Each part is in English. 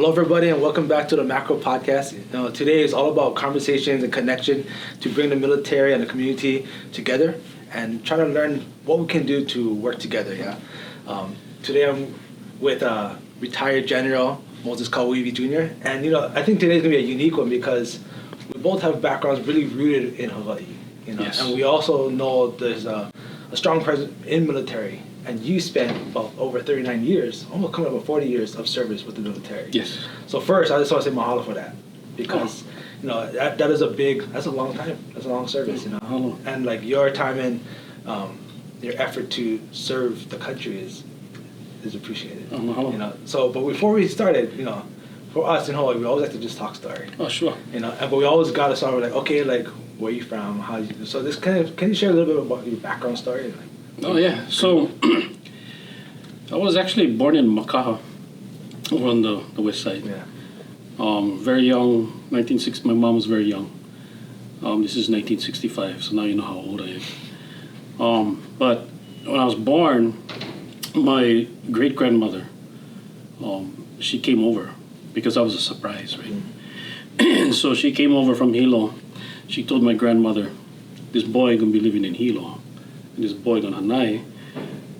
Hello, everybody, and welcome back to the Macro Podcast. Today is all about conversations and connection to bring the military and the community together and try to learn what we can do to work together. Today I'm with retired General Moses Kaoiwi Jr. And I think today's gonna be a unique one because we both have backgrounds really rooted in Hawaii. Yes. And we also know there's a strong presence in military. And you spent about over 39 years, almost coming up with 40 years of service with the military. Yes. So first, I just want to say mahalo for that, because that is that's a long time, that's a long service, Mahalo. and like your time and your effort to serve the country is appreciated. Mahalo. So, but before we started, for us in Hawaii, we always like to just talk story. Oh, sure. But we always got to start with okay, where you from, how you. So this can you share a little bit about your background story? Oh, yeah. So, I was actually born in Mākaha, over on the west side. Yeah. Very young, 1960. My mom was very young. This is 1965, so now you know how old I am. But when I was born, my great-grandmother, she came over because I was a surprise, right? And so she came over from Hilo. She told my grandmother, this boy going to be living in Hilo. And this boy going to Hanai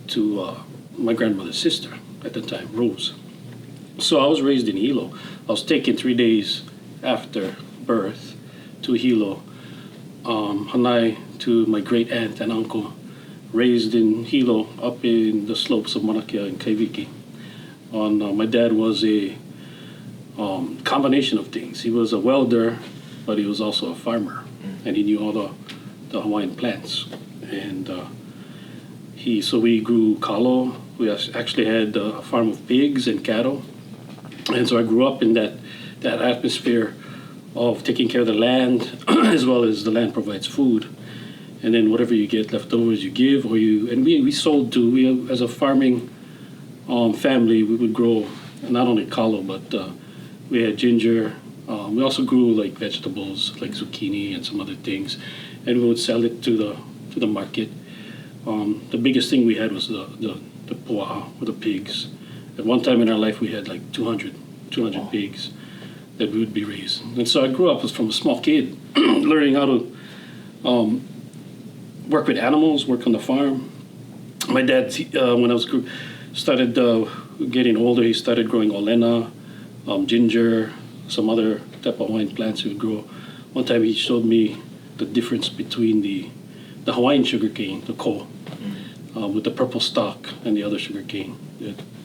to my grandmother's sister at the time, Rose. So I was raised in Hilo. I was taken 3 days after birth to Hilo, Hanai to my great aunt and uncle, raised in Hilo up in the slopes of Maunakea and Kaoiwi. My dad was a combination of things. He was a welder, but he was also a farmer, and he knew all the Hawaiian plants. And so we grew kalo. We actually had a farm of pigs and cattle. And so I grew up in that atmosphere of taking care of the land, as well as the land provides food. And then whatever you get leftovers, you give, and we sold too. As a farming family, we would grow not only kalo, but we had ginger. We also grew like vegetables, like zucchini and some other things, and we would sell it to the market. The biggest thing we had was the puaha, or the pigs. At one time in our life, we had like 200 pigs that we would be raising. And so I grew up from a small kid, learning how to work with animals, work on the farm. My dad, when I started getting older, he started growing olena, ginger, some other type of Hawaiian plants he would grow. One time he showed me the difference between the Hawaiian sugarcane, the ko, with the purple stalk, and the other sugarcane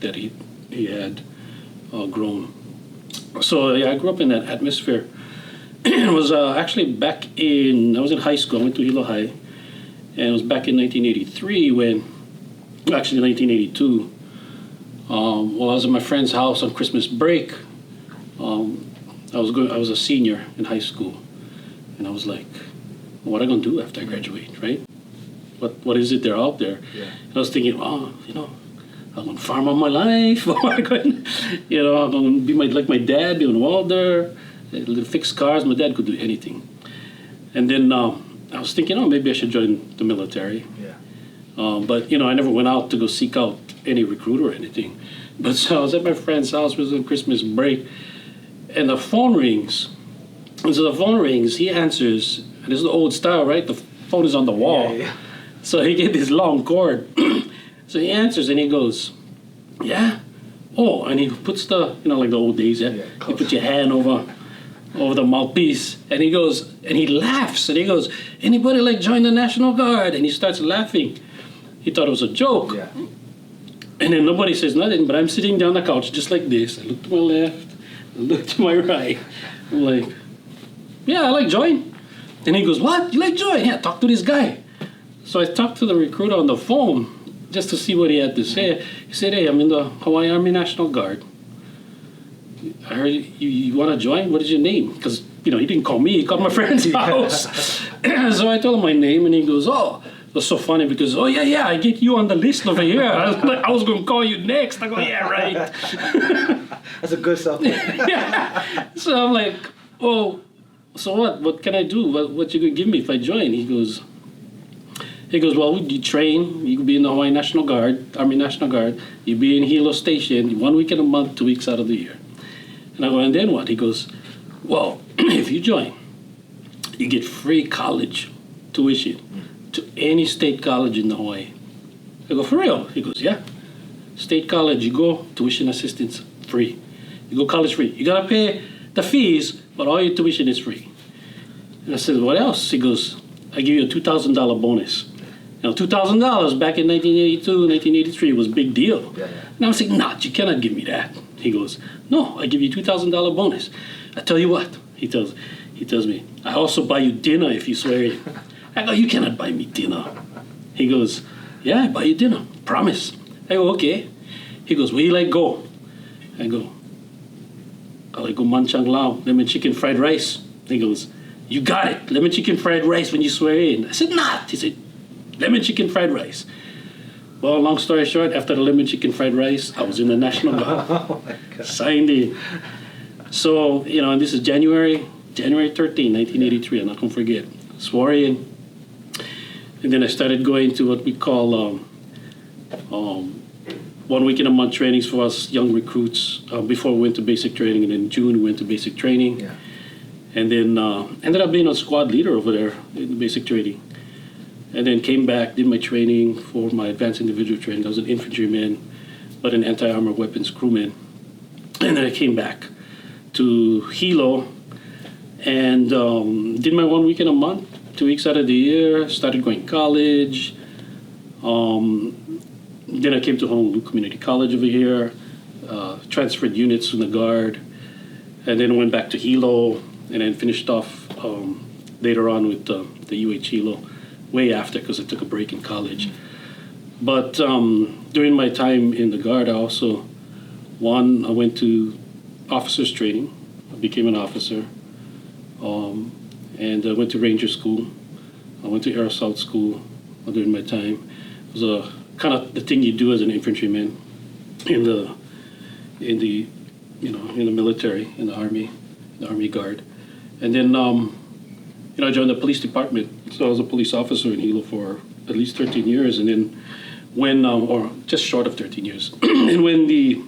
that he had grown. So yeah, I grew up in that atmosphere. It was actually I was in high school. I went to Hilo High, and it was back in 1983 actually 1982. I was at my friend's house on Christmas break. I was a senior in high school, and I was like, what am I going to do after I graduate, right? What is it there out there? Yeah. And I was thinking, I'm going to farm all my life. I'm going to be like my dad, be a welder, fix cars. My dad could do anything. And then I was thinking, maybe I should join the military. Yeah. But, I never went out to go seek out any recruit or anything. But so I was at my friend's house, it was on Christmas break, and the phone rings. And so the phone rings, he answers, and this is the old style, right? The phone is on the wall. Yeah. So he get this long cord. So he answers and he goes, yeah? Oh, and he puts like the old days, yeah? You put your hand over the mouthpiece, and he goes, and he laughs, and he goes, anybody join the National Guard? And he starts laughing. He thought it was a joke. Yeah. And then nobody says nothing, but I'm sitting down the couch just like this. I look to my left, I look to my right. I'm like, yeah, I like join. And he goes, what? You like join? Yeah, talk to this guy. So I talked to the recruiter on the phone just to see what he had to say. He said, hey, I'm in the Hawaii Army National Guard. I heard you want to join? What is your name? Because, he didn't call me. He called my friend's house. So I told him my name, and he goes, it was so funny because, yeah, I get you on the list over here. I was going to call you next. I go, yeah, right. That's a good stuff. Yeah. So I'm like, so what can I do? What you going to give me if I join? He goes, well, you train, you could be in the Hawaii National Guard, Army National Guard, you be in Hilo Station 1 week in a month, 2 weeks out of the year. And I go, and then what? He goes, well, if you join, you get free college tuition to any state college in Hawaii. I go, for real? He goes, yeah. State college, you go, tuition assistance, free. You go college free. You gotta pay the fees, but all your tuition is free. And I said, what else? He goes, I give you a $2,000 bonus. Now, $2,000 back in 1982, 1983 was a big deal. Yeah. And I was like, nah, you cannot give me that. He goes, no, I give you $2,000 bonus. I tell you what, he tells me, I also buy you dinner if you swear in. I go, you cannot buy me dinner. He goes, yeah, I buy you dinner, promise. I go, okay. He goes, where you like go? I go, I like go Mung Cheong Lau, lemon chicken fried rice. He goes, you got it, lemon chicken fried rice when you swear in. I said, not. He said, lemon chicken fried rice. Well, long story short, after the lemon chicken fried rice, I was in the National Guard. Oh my God. Signed in. So, and this is January 13, 1983, I'm not going to forget. Swore in. And then I started going to what we call 1 week in a month trainings for us young recruits before we went to basic training. And in June, we went to basic training. Yeah. And then ended up being a squad leader over there in the basic training. And then came back, did my training for my advanced individual training. I was an infantryman, but an anti-armor weapons crewman. And then I came back to Hilo and did my 1 week in a month, 2 weeks out of the year, started going to college. Then I came to Honolulu Community College over here, transferred units from the Guard, and then went back to Hilo, and then finished off later on with the UH Hilo, way after because I took a break in college. But during my time in the Guard, I also, I went to officers training. I became an officer, and I went to Ranger School. I went to Air Assault School during my time. It was a kind of the thing you do as an infantryman in the military, in the Army Guard. And then I joined the police department. So I was a police officer in Hilo for at least 13 years, and then when or just short of 13 years. And when the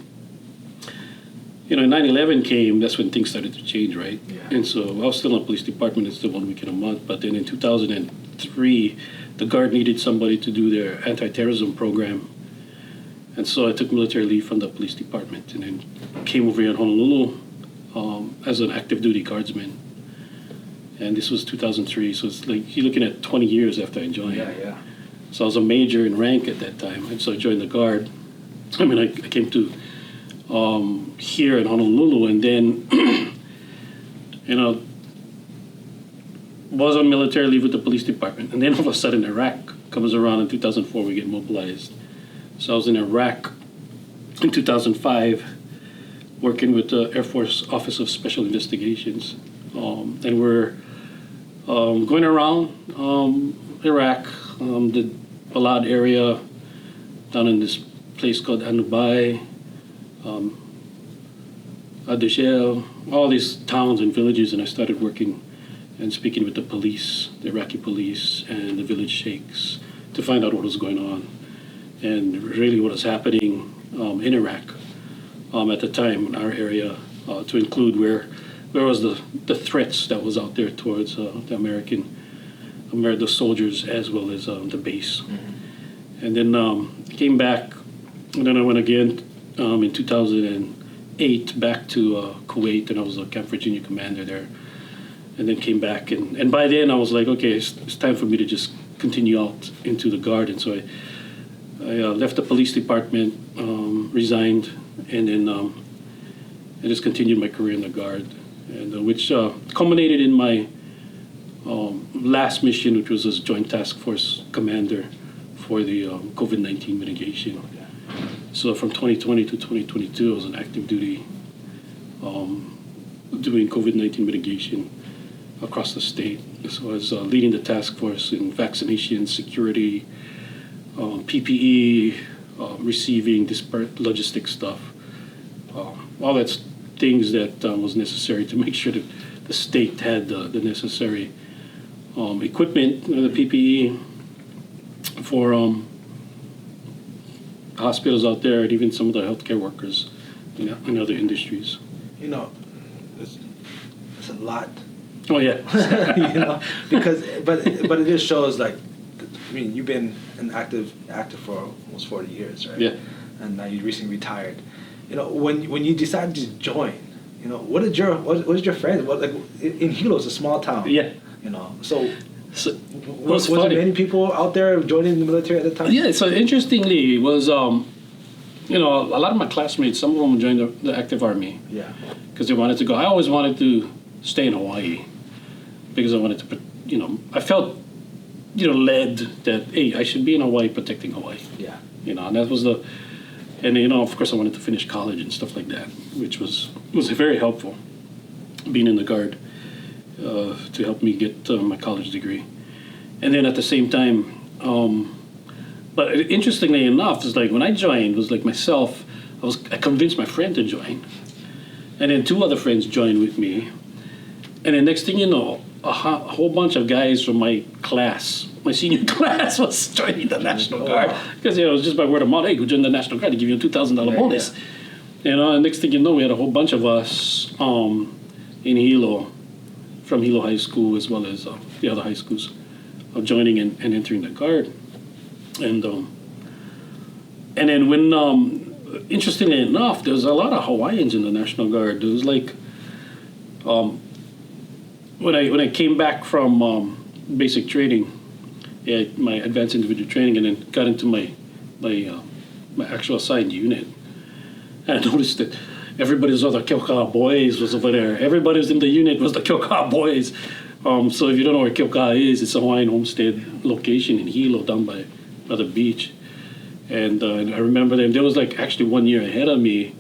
9/11 came, that's when things started to change, right? Yeah. And so I was still in the police department. It's still 1 week in a month. But then in 2003, the Guard needed somebody to do their anti-terrorism program. And so I took military leave from the police department and then came over here in Honolulu as an active duty guardsman. And this was 2003, so it's like you're looking at 20 years after I joined. Yeah. So I was a major in rank at that time, and so I joined the Guard. I mean, I came to here in Honolulu, and then was on military leave with the police department, and then all of a sudden Iraq comes around in 2004. We get mobilized. So I was in Iraq in 2005, working with the Air Force Office of Special Investigations, and we're going around Iraq, the Balad area, down in this place called Anubai, Adishel, all these towns and villages, and I started working and speaking with the police, the Iraqi police, and the village sheikhs to find out what was going on and really what was happening in Iraq at the time in our area, to include where was the threats that was out there towards the American soldiers as well as the base. Mm-hmm. And then came back, and then I went again in 2008 back to Kuwait, and I was a Camp Virginia commander there. And then came back, and by then I was like, okay, it's time for me to just continue out into the Guard. And so I left the police department, resigned, and then I just continued my career in the Guard, and which culminated in my last mission, which was as Joint Task Force Commander for the COVID-19 mitigation. So from 2020 to 2022, I was on active duty doing COVID-19 mitigation across the state. So I was leading the task force in vaccination, security, PPE, receiving, disparate logistic stuff. All that's things that was necessary to make sure that the state had the necessary equipment, the PPE for hospitals out there, and even some of the healthcare workers in other industries. you know, it's a lot. Oh yeah. You know, because but it just shows like, I mean, you've been an active for almost 40 years, right? Yeah. And now you recently retired. You know, when you decided to join, you know, what did your friends? What, like, in Hilo, it's a small town. Yeah. You know, so was there many people out there joining the military at the time? Yeah. So interestingly, it was you know, a lot of my classmates, some of them joined the active army. Yeah. Because they wanted to go. I always wanted to stay in Hawaii because I wanted to, you know, I felt, you know, led that, hey, I should be in Hawaii protecting Hawaii. Yeah. You know, and that was and you know, of course I wanted to finish college and stuff like that, which was very helpful, being in the Guard, to help me get my college degree. And then at the same time, but interestingly enough, it's like when I joined, it was like myself, I convinced my friend to join. And then 2 other friends joined with me. And then next thing you know, a whole bunch of guys from my class, my senior class, was joining the National Guard. Because, you know, it was just by word of mouth, hey, go join the National Guard, they give you a $2,000 bonus. Yeah. You know, and next thing you know, we had a whole bunch of us in Hilo, from Hilo High School, as well as the other high schools, of joining and entering the Guard. And then when, interestingly enough, there's a lot of Hawaiians in the National Guard. There was like, when I came back from basic training, yeah, my advanced individual training, and then got into my actual assigned unit, and I noticed that everybody's other Keokaha boys was over there. Everybody who's in the unit was the Keokaha boys. So if you don't know where Keokaha is, it's a Hawaiian homestead location in Hilo, down by the beach. And I remember them. There was like actually 1 year ahead of me.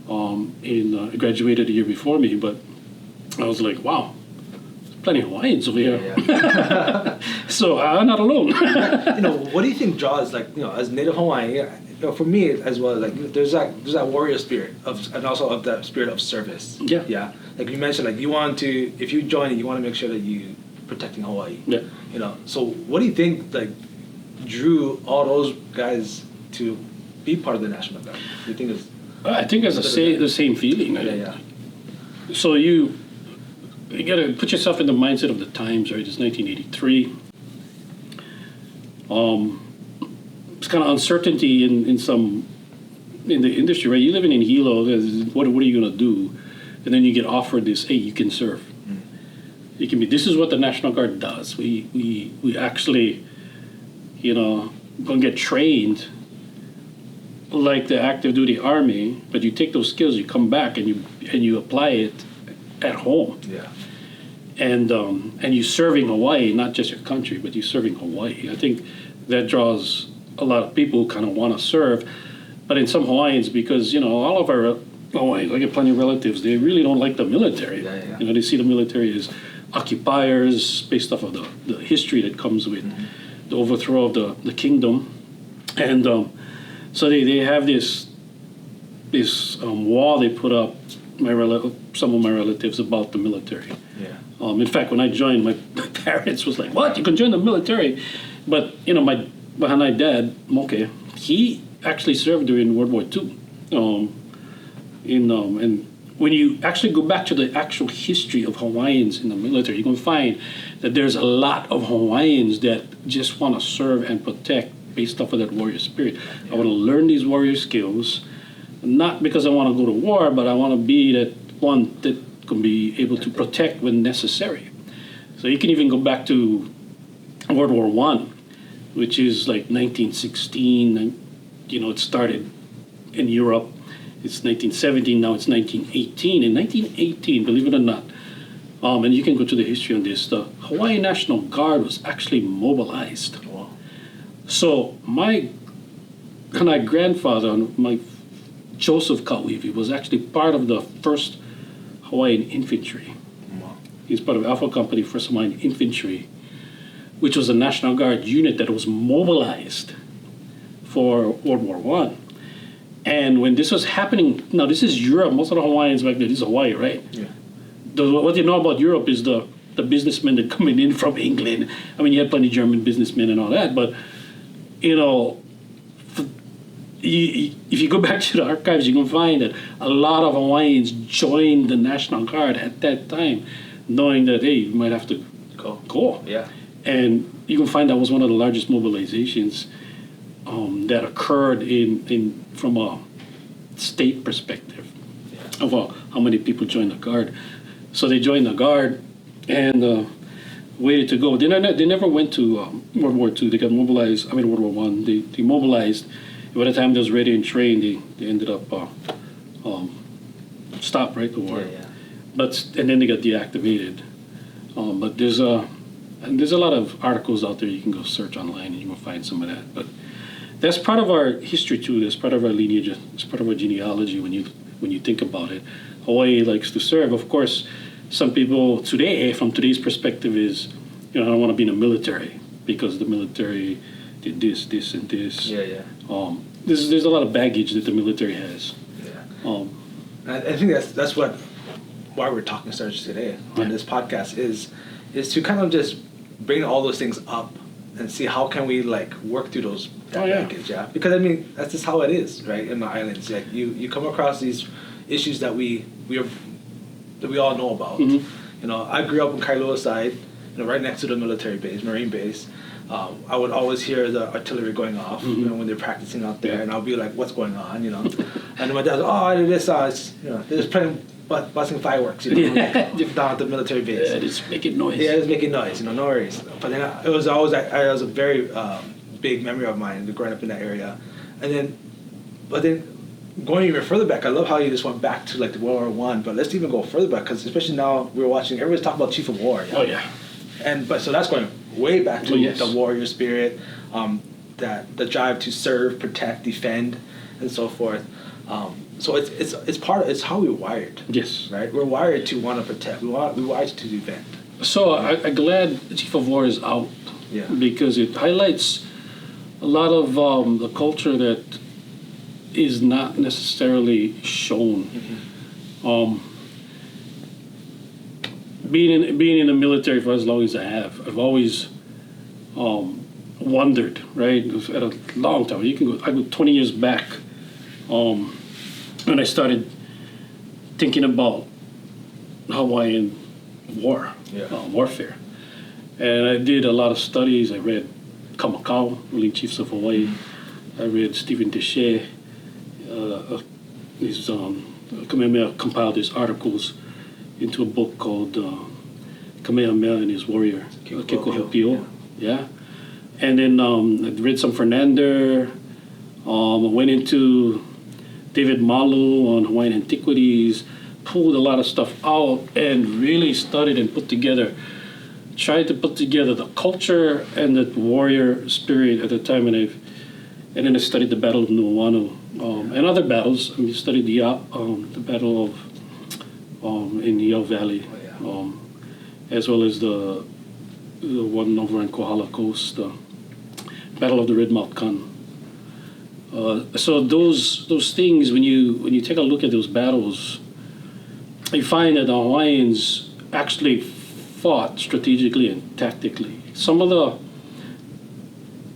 Graduated a year before me, but I was like, wow, there's plenty of Hawaiians over here. Yeah. So I'm not alone. You know, what do you think draws, like, you know, as Native Hawaiian? You know, for me as well, like, there's that warrior spirit and also of that spirit of service. Yeah. Yeah. Like you mentioned, like you want to, if you join it, you want to make sure that you protecting Hawaii. Yeah. You know, so what do you think, like, drew all those guys to be part of the National Guard? Do you think it's? I think it's the same feeling. Yeah. So you got to put yourself in the mindset of the times, right? It's 1983. It's kind of uncertainty in the industry, right? You living in Hilo, what are you going to do? And then you get offered this, hey, you can serve. You can be. This is what the National Guard does. We actually, you know, gonna get trained like the active duty army, but you take those skills, you come back and you apply it at home. Yeah. And you serving Hawaii, not just your country, but you serving Hawaii. I think that draws a lot of people who kind of want to serve. But in some Hawaiians, because, you know, all of our Hawaiians, I get plenty of relatives, they really don't like the military. Yeah. You know, they see the military as occupiers based off of the history that comes with the overthrow of the kingdom. And so they have this wall they put up, some of my relatives, about the military. Yeah. In fact, when I joined, my parents was like, "What? You can join the military?" But you know, my Hanai dad, Moke, he actually served during World War II. And when you actually go back to the actual history of Hawaiians in the military, you're going to find that there's a lot of Hawaiians that just want to serve and protect based off of that warrior spirit. I want to learn these warrior skills, not because I want to go to war, but I want to be that one that can be able to protect when necessary. So you can even go back to World War I, which is like 1916. You know, it started in Europe. It's 1917, now it's 1918. In 1918, believe it or not, and you can go to the history on this, the Hawaii National Guard was actually mobilized. Wow. So my grandfather, my Joseph Kaoiwi, was actually part of the 1st Hawaiian Infantry. Wow. He's part of Alpha Company, 1st Hawaiian Infantry, which was a National Guard unit that was mobilized for World War I. And when this was happening, now this is Europe, most of the Hawaiians back then, this is Hawaii, right? Yeah. What you know about Europe is the businessmen that coming in from England. I mean, you had plenty of German businessmen and all that, but, you know, if you go back to the archives, you can find that a lot of Hawaiians joined the National Guard at that time, knowing that, hey, you might have to go. Yeah. And you can find that was one of the largest mobilizations that occurred from a state perspective of how many people joined the Guard. So they joined the Guard and waited to go. They never went to World War II. They got mobilized. I mean, World War I. They mobilized. By the time they was ready and trained, they ended up stopped the war. Yeah. And then they got deactivated. But there's a lot of articles out there you can go search online and you will find some of that. But that's part of our history too. That's part of our lineage. It's part of our genealogy when you think about it. Hawaii likes to serve. Of course, some people today, from today's perspective, is I don't want to be in the military because the military did this, and this. Yeah. There's a lot of baggage that the military has. Yeah. I think that's why we're talking Sarge today on this podcast is to kind of just bring all those things up and see how can we work through that baggage. Yeah. Because I mean that's just how it is, right? In the islands, you come across these issues that we all know about. Mm-hmm. I grew up in Kailua side, right next to the military base, Marine base. I would always hear the artillery going off when they're practicing out there, and I'll be like, "What's going on?" And then my dad's, "Oh, I did this. They're just playing busting fireworks, down at the military base. Yeah, it's making noise. Yeah, it's making noise. No worries." But then it was a very big memory of mine growing up in that area, but then going even further back, I love how you just went back to the World War I. But let's even go further back because especially now we're watching. Everybody's talking about Chief of War. Oh yeah. So that's going way back to the warrior spirit, that the drive to serve, protect, defend, and so forth. So it's how we're wired. Yes. Right. We're wired to want to protect. We're wired to defend. So I'm glad the Chief of War is out. Yeah. Because it highlights a lot of the culture that is not necessarily shown. Mm-hmm. Being in the military for as long as I have, I've always wondered, right? At a long time, I go 20 years back when I started thinking about Hawaiian warfare, and I did a lot of studies. I read Kamakau, Ruling Chiefs of Hawaii. I read Stephen Deshe. Kamehameha compiled his articles into a book called Kamehameha and His Warrior, Kekuhopio. Yeah. And then I read some Fernander. I went into David Malu on Hawaiian antiquities, pulled a lot of stuff out, and really studied and tried to put together the culture and the warrior spirit at the time. And then I studied the Battle of Nuuanu and other battles. I studied the Battle of in the Yell Valley, as well as the one over on Kohala Coast, the Battle of the Red Mouth Kan. So those things, when you take a look at those battles, you find that the Hawaiians actually fought strategically and tactically. Some of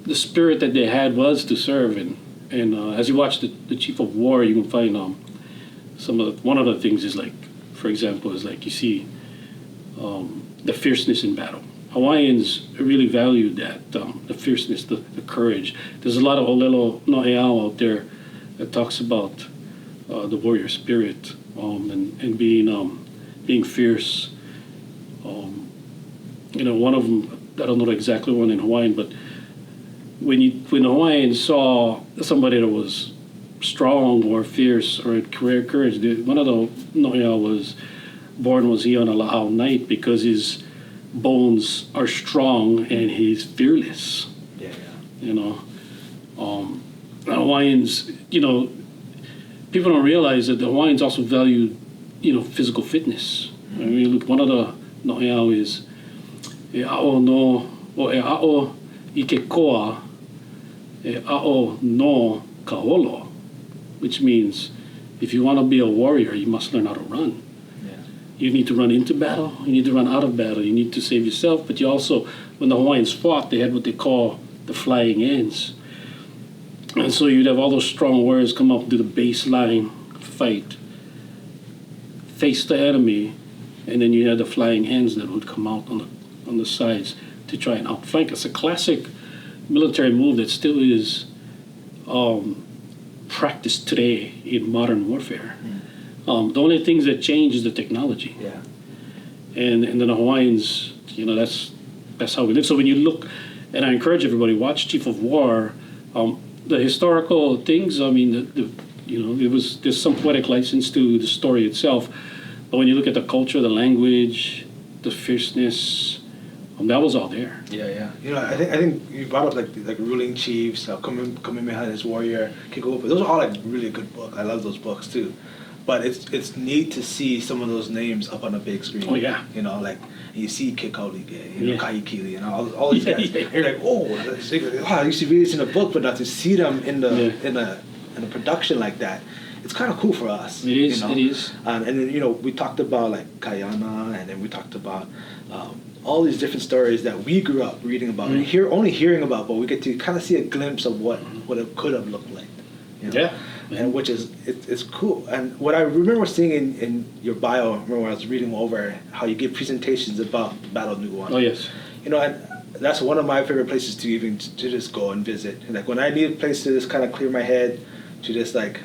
the spirit that they had was to serve, and as you watch the Chief of War, you can find one of the things is for example, is you see the fierceness in battle. Hawaiians really valued that, the fierceness, the courage. There's a lot of Olelo No'eau out there that talks about the warrior spirit and being fierce. One of them, I don't know the exactly one in Hawaiian, but when the Hawaiians saw somebody that was strong or fierce or had courage, one of the No'eau was he on a La'au night because his bones are strong and he's fearless. Yeah. The Hawaiians, people don't realize that the Hawaiians also value, physical fitness. I mean, look, one of the No'eau is e a'o no o e a'o I ke koa e a'o no ka olo, which means if you want to be a warrior, you must learn how to run. You need to run into battle. You need to run out of battle. You need to save yourself. But you also, when the Hawaiians fought, they had what they call the flying ends. And so you'd have all those strong warriors come up, do the baseline fight, face the enemy, and then you had the flying hens that would come out on the sides to try and outflank. It's a classic military move that still is practiced today in modern warfare. The only things that change is the technology. Yeah. And then the Hawaiians, that's how we live. So when you look, and I encourage everybody, watch Chief of War. The historical things, I mean, there's some poetic license to the story itself, but when you look at the culture, the language, the fierceness, that was all there. Yeah. I think you brought up like ruling chiefs, Kamehameha His Warrior, Kikopa. Those are all like really good books. I love those books too. But it's neat to see some of those names up on a big screen. Oh yeah. Like you see Kaoiwi, Yeah. Kaikili, and all these guys. And you're like, I used to read this in a book, but not to see them in a production like that. It's kind of cool for us. It is. It is. And then we talked about like Kuleana, and then we talked about all these different stories that we grew up reading about and only hearing about, but we get to kind of see a glimpse of what it could have looked like. Yeah. And which is it's cool. And what I remember seeing in your bio, when I was reading over how you give presentations about the Battle of Nuuanu. Oh yes. And that's one of my favorite places to just go and visit. And like when I need a place to just kind of clear my head, to just like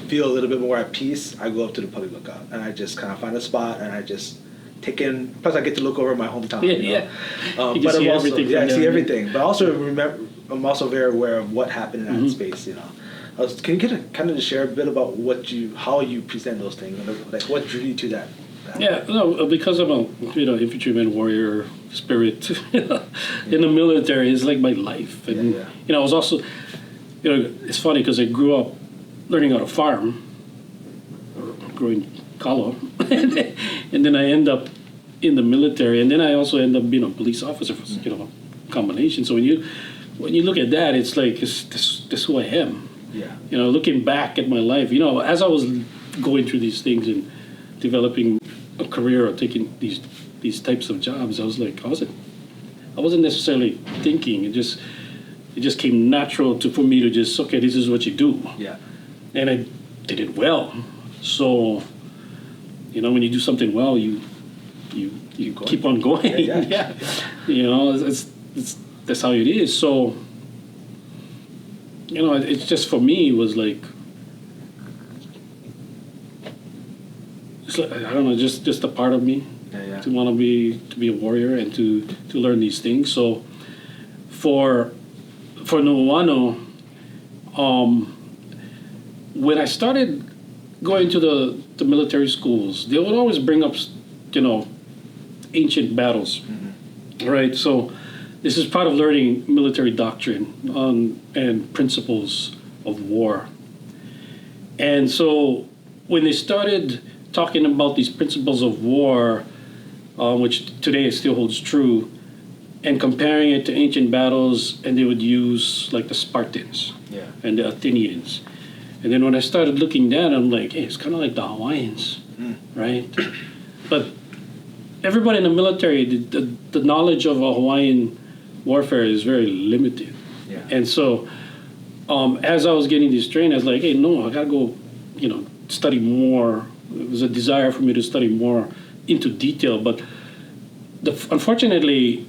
feel a little bit more at peace, I go up to the public lookout and I just kind of find a spot and I just take in. Plus, I get to look over my hometown. Yeah. But see I'm also, everything. I see everything. But also I'm also very aware of what happened in that space. Can you kind of just share a bit about how you present those things, like what drew you to that? Yeah, no, because I'm a infantryman warrior spirit in the military. It's like my life, and I was also, it's funny because I grew up learning how to farm, or growing kalo, and then I end up in the military, and then I also end up being a police officer for combination. So when you look at that, it's like this who I am. Yeah. Looking back at my life, as I was going through these things and developing a career or taking these types of jobs, I was like, I wasn't necessarily thinking. It just came natural for me to just, okay, this is what you do. Yeah. And I did it well. So, when you do something well, you keep on going. Yeah. That's how it is. So, it's just for me, it was like, I don't know, just a part of me to want to be a warrior and to learn these things. So for Nuuanu, when I started going to the military schools, they would always bring up, ancient battles, right? So this is part of learning military doctrine and principles of war. And so when they started talking about these principles of war, which today still holds true, and comparing it to ancient battles, and they would use like the Spartans and the Athenians. And then when I started looking down, I'm like, hey, it's kind of like the Hawaiians, right? But everybody in the military, the knowledge of a Hawaiian warfare is very limited. Yeah. And so as I was getting this training, I was like, hey, no, I got to go, study more. It was a desire for me to study more into detail. But unfortunately,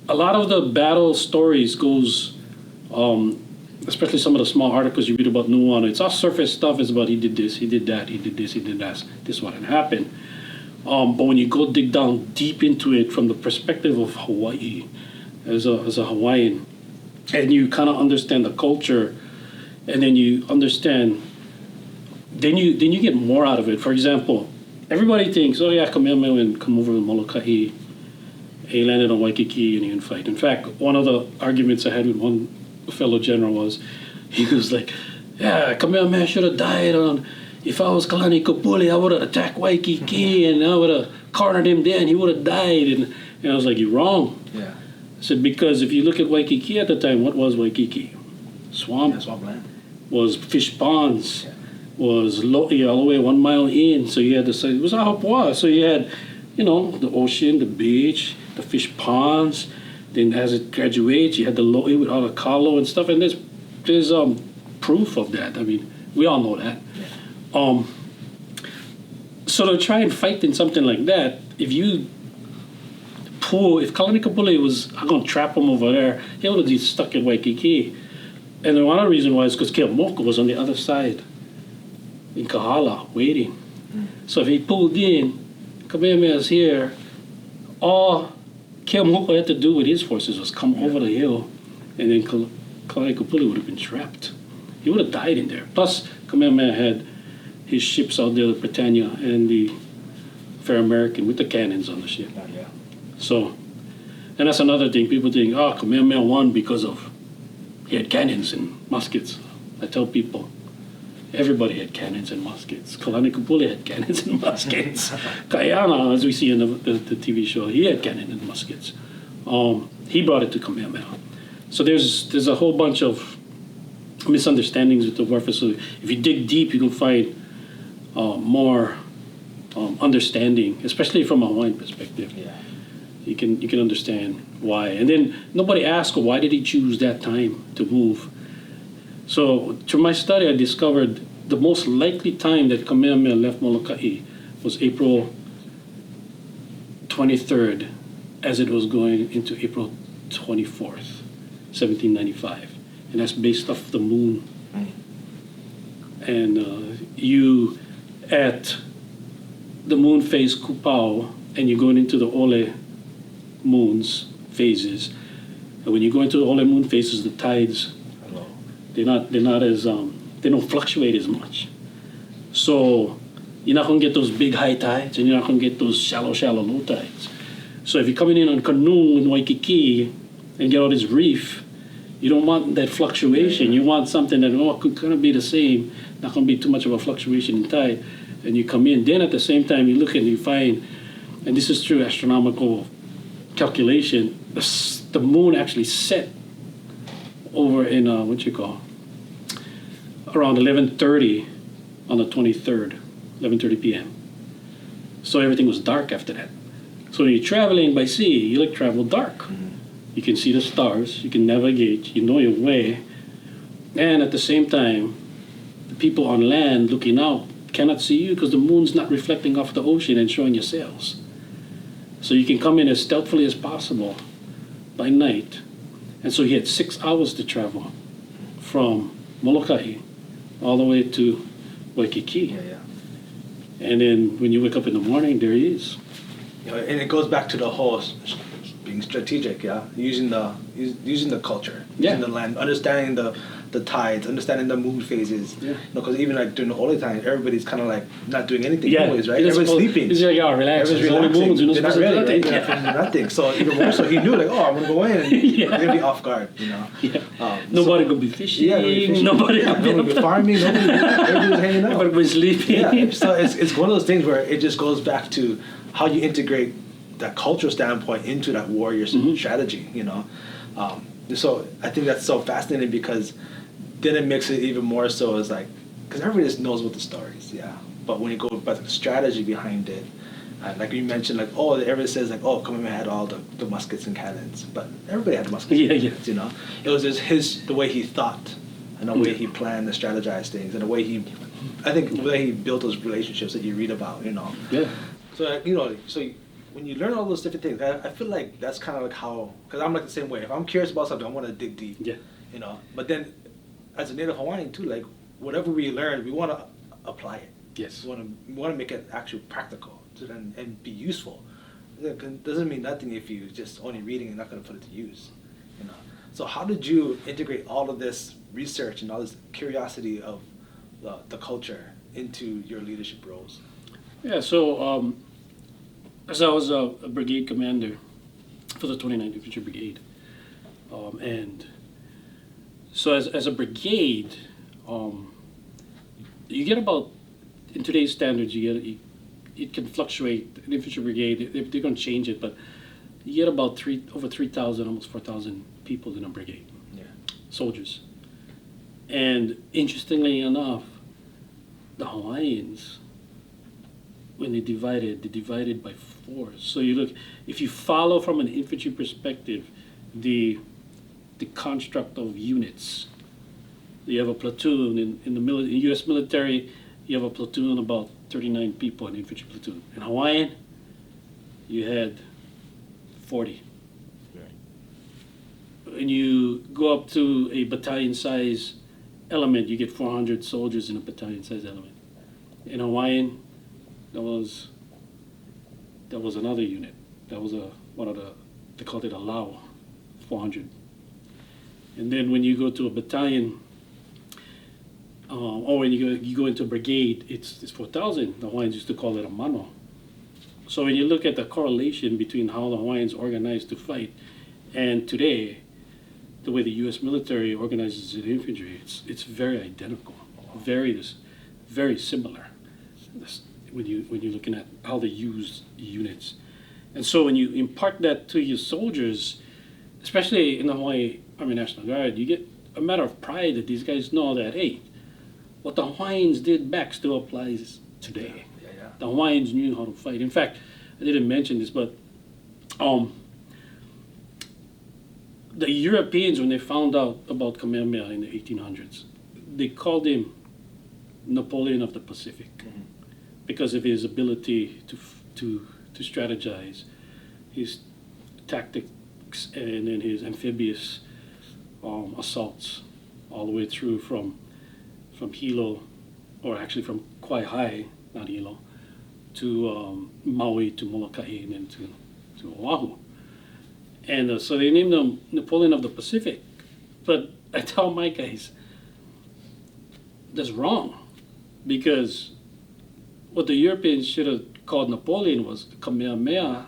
a lot of the battle stories goes, especially some of the small articles you read about Nuuanu, it's all surface stuff. It's about he did this, he did that, he did this, he did that. This is what had happened. But when you go dig down deep into it from the perspective of Hawaii, as a Hawaiian, and you kind of understand the culture, and then you understand, then you get more out of it. For example, everybody thinks, oh yeah, Kamehameha come over to Molokai, he landed on Waikiki and he can fight. In fact, one of the arguments I had with one fellow general was, he was like, yeah, Kamehameha should have died on, if I was Kalani Kapuli, I would have attacked Waikiki and I would have cornered him there and he would have died. And I was like, you're wrong. Yeah. I said, because if you look at Waikiki at the time, what was Waikiki? Swamp. Yeah, swampland. Was fish ponds. Yeah. Was lo'i all the way 1 mile in. So you had it was a hapua. So you had, the ocean, the beach, the fish ponds. Then as it graduates, you had the lo'i with all the kalo and stuff. And there's there's proof of that. I mean, we all know that. So to try and fight in something like that, if Kalani Kapule was, I'm going to trap him over there, he would have been stuck in Waikiki. And the one reason why is because Keamoko was on the other side in Kahala waiting. So if he pulled in, Kamehameha's here, all Keamoko had to do with his forces was come over the hill, and then Kalani Kapule would have been trapped. He would have died in there. Plus, Kamehameha had his ships out there, the Britannia and the Fair American, with the cannons on the ship. So, and that's another thing. People think, Kamehameha won because of he had cannons and muskets. I tell people, everybody had cannons and muskets. Kalani Kapule had cannons and muskets. Kuleana, as we see in the TV show, he had cannons and muskets. He brought it to Kamehameha. So there's a whole bunch of misunderstandings with the warfare. So if you dig deep, you can find more understanding, especially from a Hawaiian perspective. Yeah. You can understand why. And then nobody asked, why did he choose that time to move? So through my study, I discovered the most likely time that Kamehameha left Molokai was April 23rd, as it was going into April 24th, 1795. And that's based off the moon. And you, at the moon phase Kupao, and you're going into the Ole moon's phases. And when you go into the Ole moon phases, the tides, they're not as, they don't fluctuate as much. So you're not going to get those big high tides, and you're not going to get those shallow low tides. So if you're coming in on canoe in Waikiki and get all this reef, you don't want that fluctuation. You want something that could kind of be the same, not going to be too much of a fluctuation in tide. And you come in. Then at the same time, you look and you find, and this is true astronomical calculation, the moon actually set over in around 11:30 on the 23rd, 11:30 p.m. So everything was dark after that. So when you're traveling by sea, you travel dark. You can see the stars, you can navigate, you know your way, and at the same time, the people on land looking out cannot see you because the moon's not reflecting off the ocean and showing your sails. So you can come in as stealthily as possible by night. And so he had 6 hours to travel from Molokai all the way to Waikiki. And then when you wake up in the morning, there he is. And it goes back to the whole being strategic, using the culture, using the land, understanding the tides, understanding the moon phases. Because even during the early time, everybody's kind of not doing anything always, right? Everybody's sleeping. It's relax. Everybody's relaxing. They're not ready, right? They're not nothing. So even more so, he knew I'm gonna go in and you're gonna be off guard, Nobody could be fishing. Nobody could be farming. Everybody's hanging out. Everybody was sleeping. So it's one of those things where it just goes back to how you integrate that cultural standpoint into that warrior strategy, So I think that's so fascinating because then it makes it even more so as because everybody just knows what the story is, But when you go back to the strategy behind it, like you mentioned, everybody says Kamehameha had all the muskets and cannons, but everybody had muskets and cannons, It was just the way he thought and the way he planned and strategized things and the way the way he built those relationships that you read about, So, so when you learn all those different things, I feel like that's kind of how, because I'm the same way. If I'm curious about something, I want to dig deep. But then, as a native Hawaiian too, whatever we learn, we want to apply it. Yes. We want to make it actually practical and be useful. It doesn't mean nothing if you just only reading and not going to put it to use. So how did you integrate all of this research and all this curiosity of the culture into your leadership roles? Yeah. So. As I was a brigade commander for the 29th Infantry Brigade, and so as a brigade, you get about, in today's standards, it can fluctuate. An infantry brigade, they're going to change it, but you get about over 3,000, almost 4,000 people in a brigade, soldiers. And interestingly enough, the Hawaiians, when they divided by 4. So you look, if you follow from an infantry perspective, the construct of units, You have a platoon in the U.S. military. You have a platoon about 39 people, an infantry platoon. In Hawaiian, you had 40. When you go up to a battalion size element, you get 400 soldiers in a battalion size element. In Hawaiian, that was another unit. That was they called it a Lau, 400. And then when you go to a battalion, or when you go into a brigade, it's 4,000. The Hawaiians used to call it a mano. So when you look at the correlation between how the Hawaiians organized to fight and today, the way the U.S. military organizes its infantry, it's very identical, very similar. When you're looking at how they use units, and so when you impart that to your soldiers, especially in the Hawaii Army National Guard, you get a matter of pride that these guys know that, hey, what the Hawaiians did back still applies today. Yeah. The Hawaiians knew how to fight. In fact, I didn't mention this, but the Europeans, when they found out about Kamehameha in the 1800s, they called him Napoleon of the Pacific because of his ability to strategize, his tactics, and then his amphibious assaults all the way through from Hilo, or actually from Kaoiwi, not Hilo, to Maui, to Maunakea, and then to Oahu. And so they named him Napoleon of the Pacific. But I tell my guys, that's wrong, because what the Europeans should have called Napoleon was the Kamehameha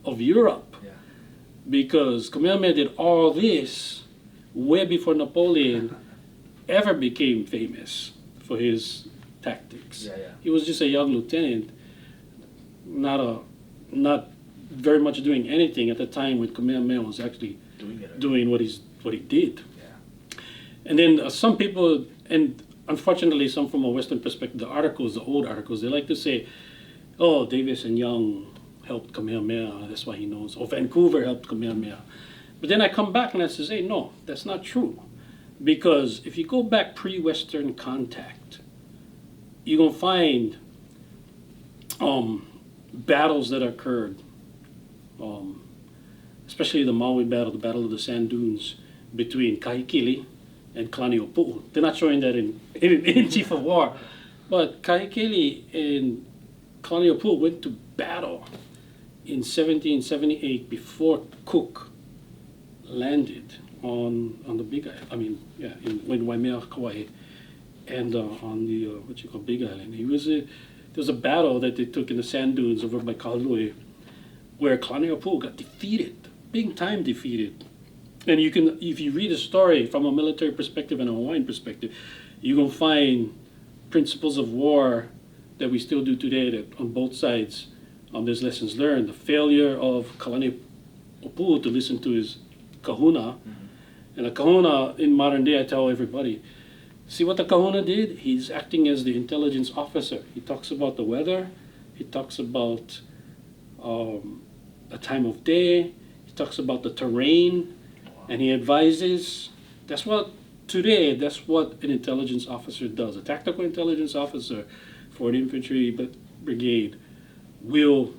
of Europe. Yeah. Because Kamehameha did all this way before Napoleon ever became famous for his tactics. Yeah. He was just a young lieutenant, not very much doing anything at the time when Kamehameha was actually doing what he did. Yeah. And then some people, and unfortunately some from a Western perspective, the old articles, they like to say, oh, Davis and Young helped Kamehameha, that's why he knows. Or Vancouver helped Kamehameha. But then I come back and I say, hey, no, that's not true. Because if you go back pre-Western contact, you're going to find battles that occurred, especially the Maui battle, the Battle of the Sand Dunes between Kahekili and Kalaniʻopuʻu. They're not showing that in Chief of War. But Kahekili and Kalaniʻopuʻu went to battle in 1778 before Cook landed on the Big Island. I mean, yeah, in Waimea, Kauai, and on the Big Island. There was a battle that they took in the sand dunes over by Kaoiwi, where Kalaniʻopuʻu got defeated, big time defeated. And you can, if you read a story from a military perspective and a Hawaiian perspective, you're gonna find principles of war that we still do today. That on both sides, there's lessons learned. The failure of Kalaniʻopuʻu to listen to his kahuna. And a kahuna in modern day, I tell everybody, see what the kahuna did? He's acting as the intelligence officer. He talks about the weather. He talks about the time of day. He talks about the terrain, and he advises. That's what an intelligence officer does. A tactical intelligence officer for an infantry brigade will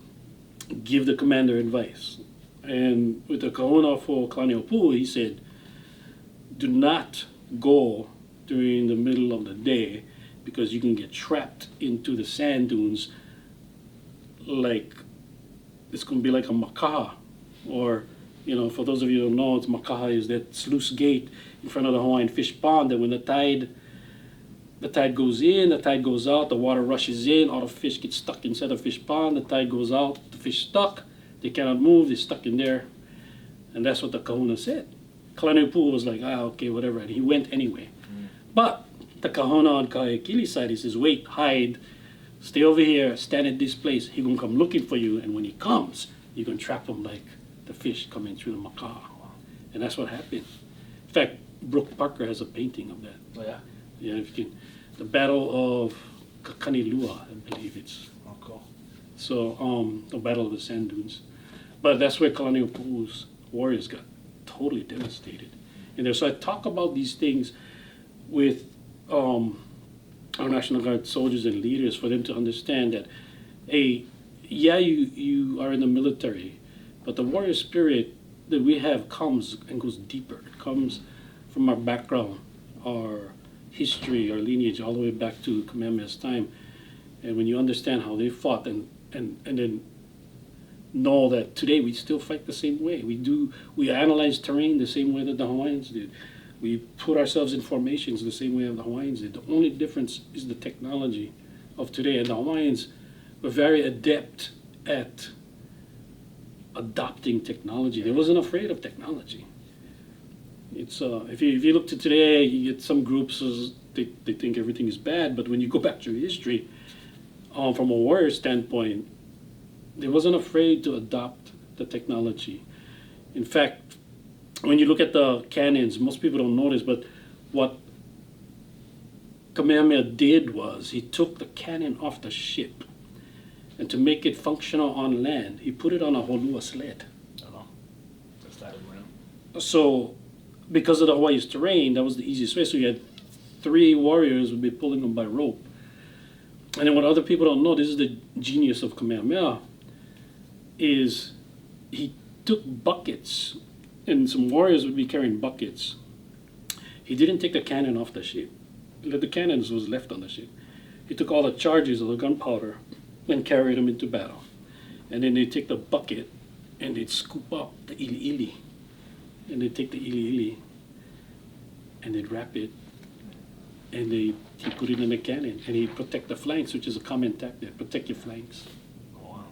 give the commander advice. And with the kahuna for Kalaniʻopuʻu, he said, do not go during the middle of the day because you can get trapped into the sand dunes like it's going to be like a Mākaha. Or, for those of you who don't know, Mākaha is that sluice gate in front of the Hawaiian fish pond that when the tide goes in, the tide goes out, the water rushes in, all the fish get stuck inside the fish pond, the tide goes out, the fish stuck, they cannot move, they're stuck in there. And that's what the kahuna said. Kalaniʻopuʻu was like, okay, whatever, and he went anyway. But the kahuna on Kahekili's side, he says, wait, hide, stay over here, stand at this place, he's going to come looking for you, and when he comes, you're going to trap him like the fish coming through the Mākaha. And that's what happened. In fact, Brooke Parker has a painting of that. Oh, yeah? Yeah, if you can, the Battle of Kakanilua, I believe it's. Oh, cool. So, the Battle of the Sand Dunes. But that's where Kalaniʻopuʻu's warriors got totally devastated. And so I talk about these things with our National Guard soldiers and leaders for them to understand that, hey, yeah, you are in the military, but the warrior spirit that we have comes and goes deeper. It comes from our background, our history, our lineage, all the way back to Kamehameha's time. And when you understand how they fought and then know that today we still fight the same way. We analyze terrain the same way that the Hawaiians did. We put ourselves in formations the same way that the Hawaiians did. The only difference is the technology of today. And the Hawaiians were very adept at adopting technology. They wasn't afraid of technology. It's if you look to today, you get some groups they think everything is bad, but when you go back to history, from a warrior standpoint, they wasn't afraid to adopt the technology. In fact, when you look at the cannons, most people don't notice, but what Kamehameha did was he took the cannon off the ship, and to make it functional on land, he put it on a holua sled. Oh, just that around. So, because of the Hawaii's terrain, that was the easiest way. So you had 3 warriors would be pulling them by rope. And then what other people don't know, this is the genius of Kamehameha, is he took buckets, and some warriors would be carrying buckets. He didn't take the cannon off the ship. The cannons was left on the ship. He took all the charges of the gunpowder and carried them into battle. And then they take the bucket and they'd scoop up the ili. And they'd take the ili and they'd wrap it, and he put it in the cannon, and he'd protect the flanks, which is a common tactic, protect your flanks. Oh, wow.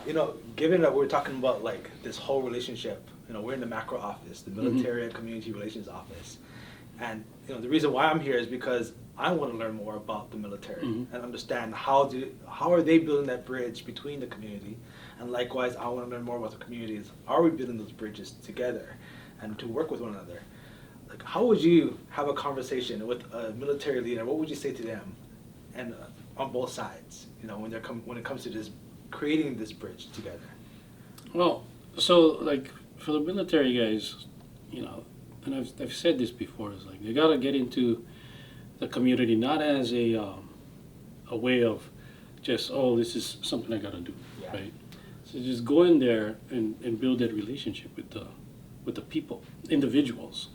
You know, given that we're talking about like this whole relationship, you know, we're in the macro office, the military and community relations office. And you know, the reason why I'm here is because I want to learn more about the military and understand how are they building that bridge between the community, and likewise I want to learn more about the communities. Are we building those bridges together and to work with one another? Like, how would you have a conversation with a military leader? What would you say to them, and on both sides? You know, when it comes to this creating this bridge together. Well, so like for the military guys, you know, and I've said this before, is like they gotta get into the community not as a way of just, oh, this is something I gotta do, right? So just go in there and build that relationship with the people, individuals.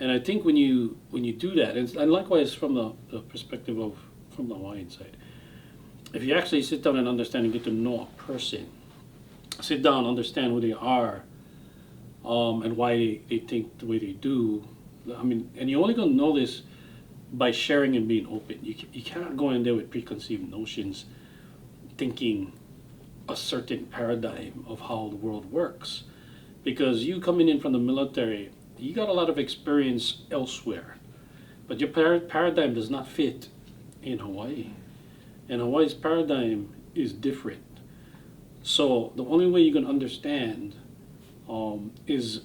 And I think when you do that, and likewise from the perspective of from the Hawaiian side, if you actually sit down and understand and get to know a person, sit down, understand who they are, and why they think the way they do. I mean, and you're only going to know this by sharing and being open. You cannot go in there with preconceived notions, thinking a certain paradigm of how the world works. Because you coming in from the military, you got a lot of experience elsewhere, but your paradigm does not fit in Hawaii. And Hawaii's paradigm is different. So the only way you can understand is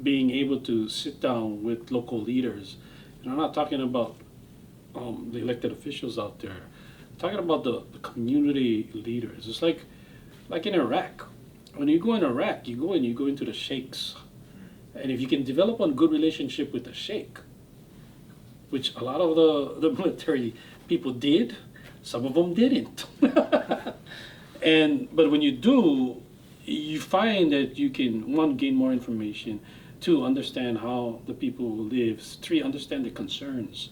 being able to sit down with local leaders. And I'm not talking about the elected officials out there. I'm talking about the community leaders. It's like in Iraq. When you go in Iraq, you go into the sheikhs. And if you can develop a good relationship with the sheikh, which a lot of the military people did, some of them didn't. But when you do, you find that you can, 1, gain more information, 2, understand how the people live, 3, understand the concerns,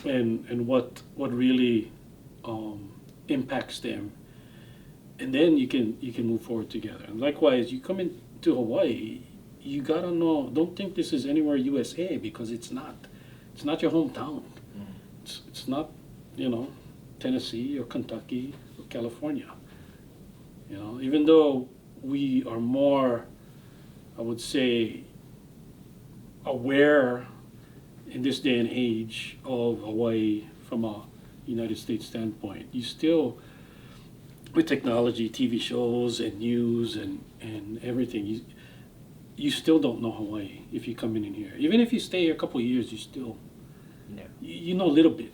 and what really impacts them, and then you can move forward together. And likewise, you come into Hawaii, you gotta know. Don't think this is anywhere USA, because it's not. It's not your hometown. It's not, Tennessee or Kentucky or California. Even though we are more, I would say, aware in this day and age of Hawaii from a United States standpoint, you still, with technology, TV shows and news and everything, you still don't know Hawaii if you come in here. Even if you stay here a couple of years, you still, you know a little bit.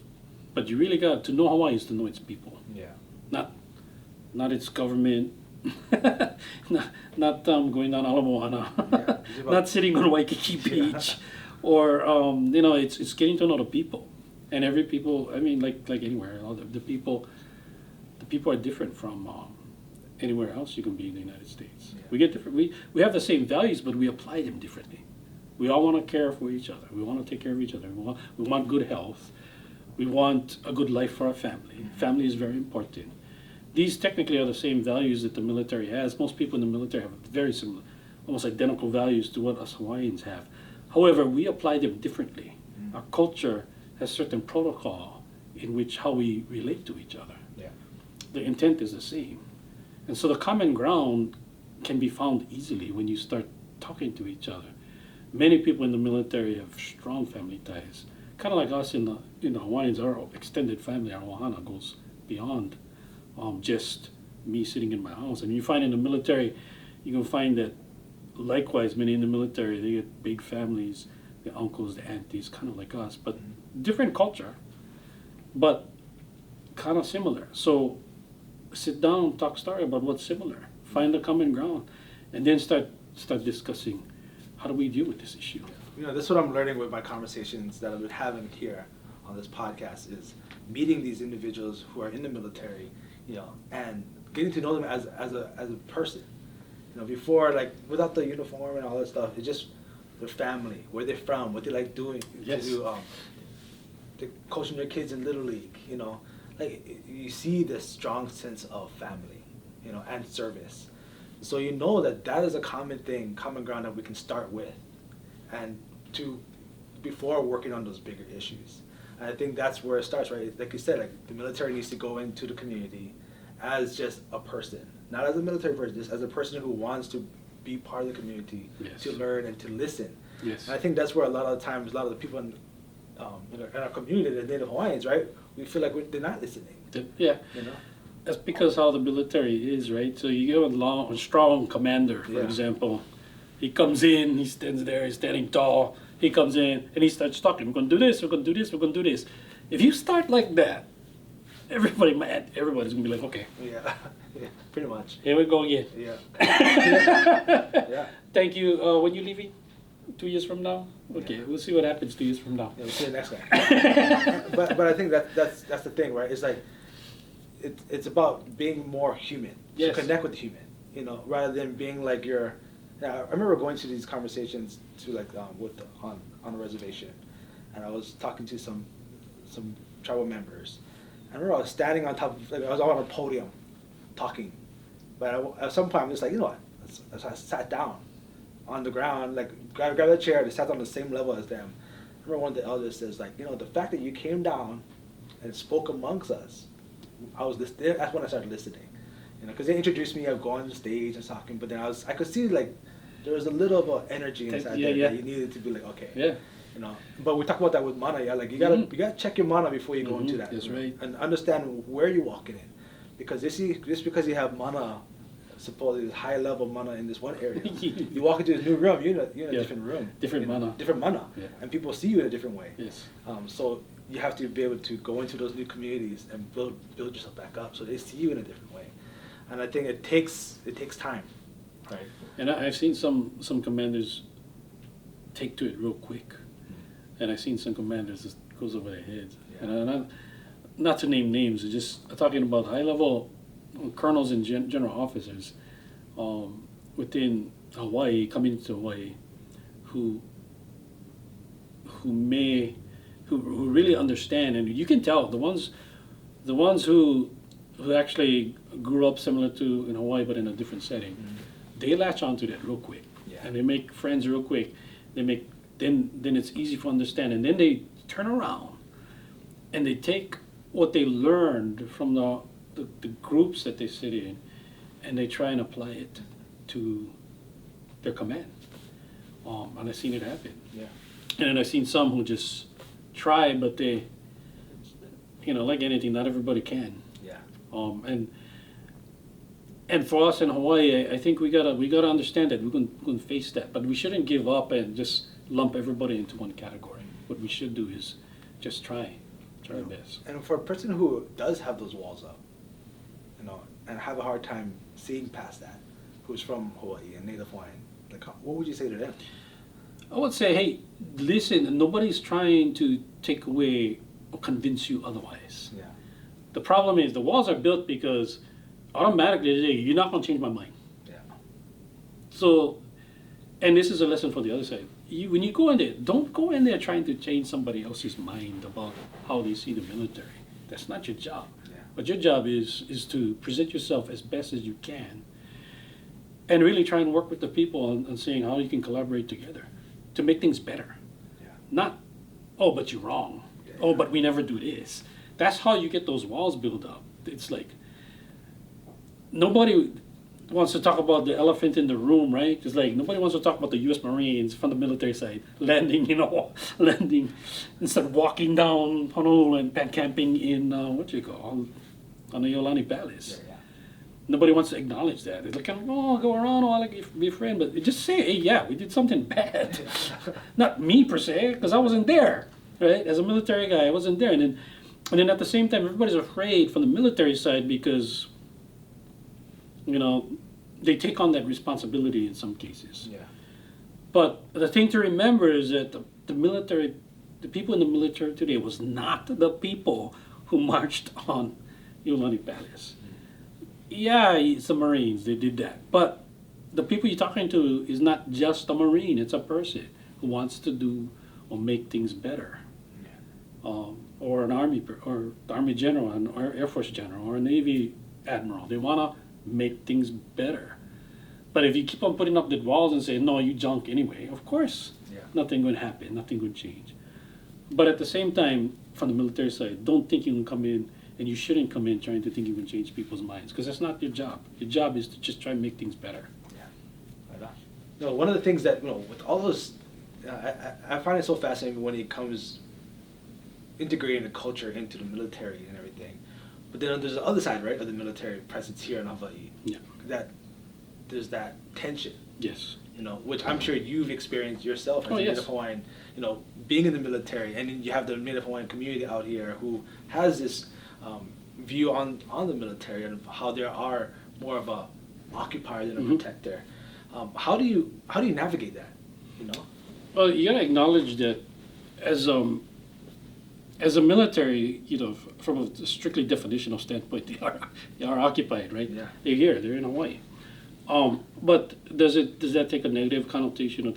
But you really got to know Hawaii is to know its people. Yeah. Not its government, not going down Ala Moana, not sitting on Waikiki Beach, or it's getting to know the people, and every people. I mean, like anywhere, all the people are different from anywhere else you can be in the United States. Yeah. We get different. We have the same values, but we apply them differently. We all want to care for each other. We want to take care of each other. We want good health. We want a good life for our family. Mm-hmm. Family is very important. These technically are the same values that the military has. Most people in the military have very similar, almost identical values to what us Hawaiians have. However, we apply them differently. Mm-hmm. Our culture has certain protocol in which how we relate to each other. Yeah. The intent is the same. And so the common ground can be found easily when you start talking to each other. Many people in the military have strong family ties. Kind of like us in the Hawaiians, our extended family, our wahana, goes beyond just me sitting in my house. And you find in the military, you can find that likewise, many in the military, they get big families, the uncles, the aunties, kind of like us, but different culture, but kind of similar. So sit down, talk story about what's similar, find the common ground, and then start discussing how do we deal with this issue. This is what I'm learning with my conversations that I've been having here on this podcast is meeting these individuals who are in the military, and getting to know them as a person. Before, like, without the uniform and all that stuff, it's just their family, where they're from, what they like doing. Yes. They're coaching their kids in Little League, Like, you see this strong sense of family, and service. So that is a common ground that we can start with, and before working on those bigger issues. And I think that's where it starts, right? Like you said, like the military needs to go into the community as just a person, not as a military person, just as a person who wants to be part of the community, Yes. to learn and to listen. Yes. And I think that's where a lot of the times, a lot of the people in our community, the Native Hawaiians, right, we feel like they're not listening. Yeah. That's because how the military is, right? So you get a strong commander, for example. He comes in, he stands there, he's standing tall. He comes in and he starts talking. We're going to do this, we're going to do this, we're going to do this. If you start like that, everybody's going to be like, okay. Yeah, pretty much. Here we go again. Yeah. Yeah. Thank you. When you leaving? 2 years from now? Okay, we'll see what happens 2 years from now. Yeah, we'll see you next time. but I think that's the thing, right? It's like it's about being more human. Yes. To connect with the human, rather than being like you're. I remember going to these conversations on a reservation, and I was talking to some tribal members. I remember I was standing on top of, I was on a podium, talking, but at some point I'm just like, what? So I sat down on the ground, like grabbed a chair, and sat on the same level as them. I remember one of the elders says, like, the fact that you came down and spoke amongst us, that's when I started listening. Because they introduced me of going on the stage and talking, but then I could see like there was a little bit of energy inside there that you needed to be like, okay. Yeah. But we talk about that with mana, like you gotta check your mana before you go into that. That's right. And understand where you're walking in. Because just because you have mana, supposedly high level mana in this one area, you walk into this new room, you're in a different room. Different mana. Different mana. Yeah. And people see you in a different way. Yes. So you have to be able to go into those new communities and build yourself back up so they see you in a different way. And I think it takes time, right? And I've seen some commanders take to it real quick, and I've seen some commanders just goes over their heads. Yeah. And not to name names, just talking about high level colonels and general officers within Hawaii, coming to Hawaii, who really understand, and you can tell the ones who actually grew up similar to in Hawaii but in a different setting, they latch onto that real quick, and they make friends real quick. Then it's easy to understand, and then they turn around and they take what they learned from the groups that they sit in, and they try and apply it to their command. And I've seen it happen. Yeah. And then I've seen some who just try, but they, like anything, not everybody can. Yeah. And for us in Hawaii, I think we gotta understand that we can face that, but we shouldn't give up and just lump everybody into one category. What we should do is just try our best. And for a person who does have those walls up, and have a hard time seeing past that, who's from Hawaii and Native Hawaiian, like, what would you say to them? I would say, hey, listen, nobody's trying to take away or convince you otherwise. Yeah. The problem is the walls are built because automatically they say, you're not going to change my mind. Yeah. So, and this is a lesson for the other side. When you go in there, don't go in there trying to change somebody else's mind about how they see the military. That's not your job. Yeah. But your job is to present yourself as best as you can and really try and work with the people on seeing how you can collaborate together to make things better. Yeah. Not, oh, but you're wrong. Yeah. Oh, but we never do this. That's how you get those walls built up. It's like nobody wants to talk about the elephant in the room, right? It's like nobody wants to talk about the U.S. Marines from the military side landing, landing instead of walking down Honolulu and camping in on the Iolani Palace. Yeah. Nobody wants to acknowledge that. It's like, oh, go around, oh, I like to be a friend, but just say, hey, yeah, we did something bad. Not me per se, because I wasn't there, right? As a military guy, I wasn't there, and then at the same time, everybody's afraid from the military side because, they take on that responsibility in some cases. Yeah. But the thing to remember is that the people in the military today was not the people who marched on Iolani Palace. Yeah, it's the Marines, they did that. But the people you're talking to is not just a Marine, it's a person who wants to do or make things better. Yeah. Or an Army general, or Air Force general, or a Navy admiral. They want to make things better. But if you keep on putting up the walls and say, no, you junk anyway, of course, nothing would happen, nothing would change. But at the same time, from the military side, don't think you can come in, and you shouldn't come in trying to think you can change people's minds, because that's not your job. Your job is to just try and make things better. Yeah. Right on. No, one of the things that, with all those, I find it so fascinating when it comes integrating the culture into the military and everything. But then there's the other side, right, of the military presence here in Hawaii. Yeah. That there's that tension. Yes. Which I'm sure you've experienced yourself as a yes. Native Hawaiian, being in the military, and then you have the Native Hawaiian community out here who has this view on the military and how there are more of a occupier than a protector. How do you navigate that? Well, you gotta acknowledge that as a military, from a strictly definitional standpoint, they are occupied, right? Yeah. They're here, they're in Hawaii. But does that take a negative connotation, or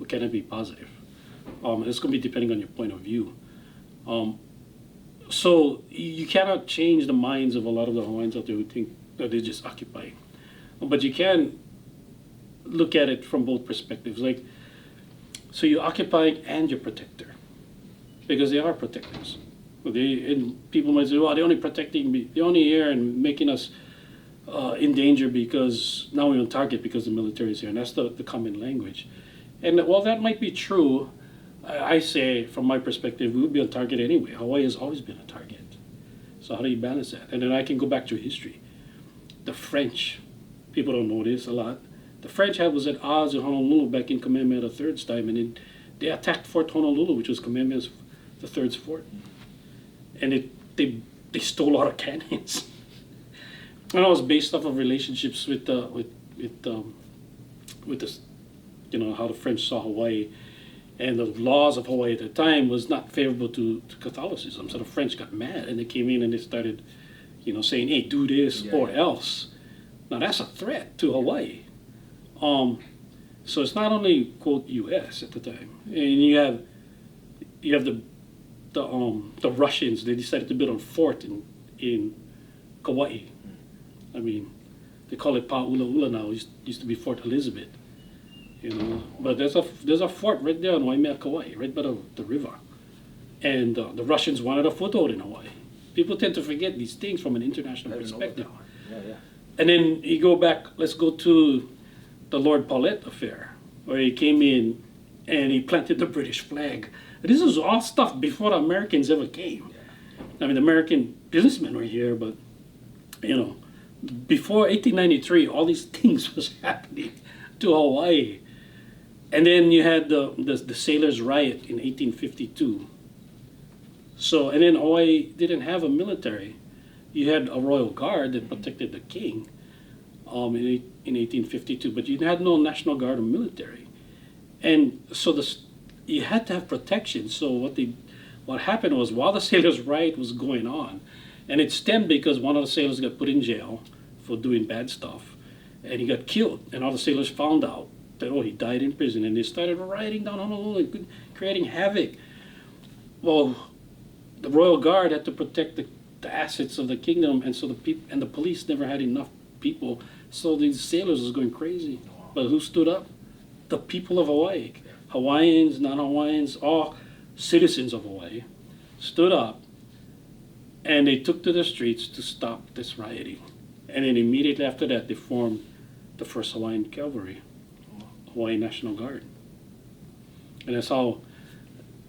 can it be positive? It's going to be depending on your point of view. So you cannot change the minds of a lot of the Hawaiians out there who think that they're just occupying. But you can look at it from both perspectives. So you're occupying and you're protector, because they are protectors. And people might say, well, they're only protecting me, they're only here and making us in danger because now we're on target because the military is here, and that's the common language. And while that might be true, I say from my perspective, we would be on target anyway. Hawaii has always been a target. So how do you balance that? And then I can go back to history. The French, people don't know this a lot. The French was at odds in Honolulu back in Kamehameha III's time, and they attacked Fort Honolulu, which was Kamehameha III's fort, and they stole a lot of cannons. And it was based off of relationships with how the French saw Hawaii, and the laws of Hawaii at the time was not favorable to Catholicism. So the French got mad and they came in and they started, saying, "Hey, do this or else." Now that's a threat to Hawaii. So it's not only quote U.S. at the time, and you have the Russians. They decided to build a fort in Kauai. I mean, they call it Pa'ulaula now. It used to be Fort Elizabeth, But there's a fort right there on Waimea, Kauai, right by the river, and the Russians wanted a foothold in Hawaii. People tend to forget these things from an international perspective. Yeah. And then you go back. Let's go to the Lord Paulette affair, where he came in and he planted the British flag. This was all stuff before the Americans ever came. I mean, the American businessmen were here, but before 1893, all these things was happening to Hawaii. And then you had the sailors' riot in 1852. So, and then Hawaii didn't have a military. You had a royal guard that protected the king in 1852, but you had no National Guard or military. And so you had to have protection. So what happened was, while the sailors' riot was going on, and it stemmed because one of the sailors got put in jail for doing bad stuff, and he got killed, and all the sailors found out that, oh, he died in prison, and they started rioting down Honolulu and creating havoc. Well, the Royal Guard had to protect the assets of the kingdom, and so the police never had enough people, so these sailors was going crazy. But who stood up? The people of Hawaii. Hawaiians, non-Hawaiians, all citizens of Hawaii stood up, and they took to the streets to stop this rioting. And then immediately after that, they formed the first Hawaiian Cavalry, Hawaii National Guard. And that's how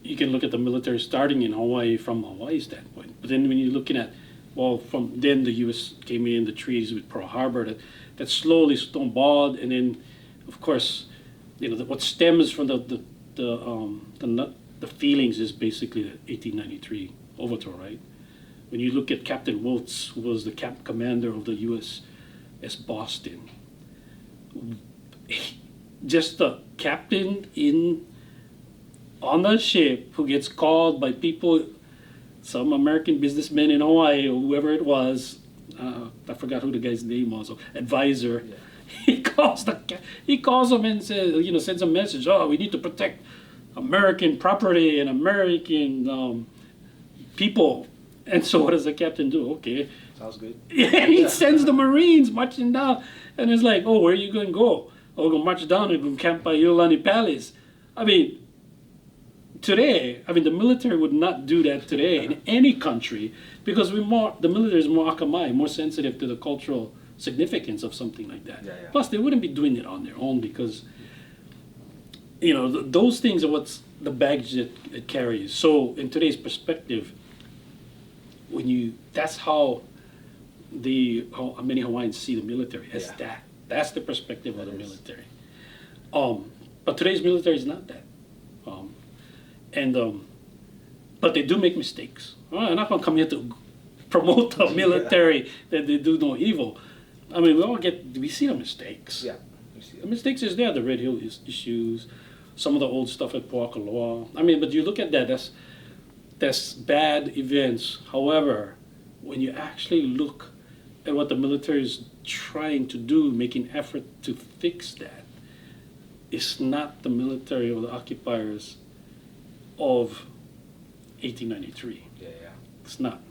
you can look at the military starting in Hawaii from Hawaii's standpoint. But then when you're looking at, well, from then the U.S. came in, the treaties with Pearl Harbor, that slowly stonewalled, and then, of course, what stems from the feelings is basically the 1893 overthrow, right? When you look at Captain Wilkes, who was the commander of the USS Boston, just the captain on the ship who gets called by people, some American businessmen in Hawaii or whoever it was, I forgot who the guy's name was, advisor. Yeah. He calls them and says, sends a message. Oh, we need to protect American property and American people. And so what does the captain do? Okay. Sounds good. Yeah, he sends the Marines marching down, and it's like, oh, where are you going to go? Oh, we're going to march down and go camp by Iolani Palace. Today, the military would not do that today in any country, because the military is more akamai, more sensitive to the cultural significance of something like that. Yeah. Plus, they wouldn't be doing it on their own, because those things are what's the baggage that it carries. So in today's perspective, that's how many Hawaiians see the military as that. That's the perspective of the military. But today's military is not that. But they do make mistakes. I'm not going to come here to promote the military that they do no evil. We see the mistakes. Yeah. The mistakes is there, the Red Hill issues, some of the old stuff like Puakaloa. But you look at that, that's bad events. However, when you actually look at what the military is trying to do, making effort to fix that, it's not the military or the occupiers of 1893. Yeah. It's not.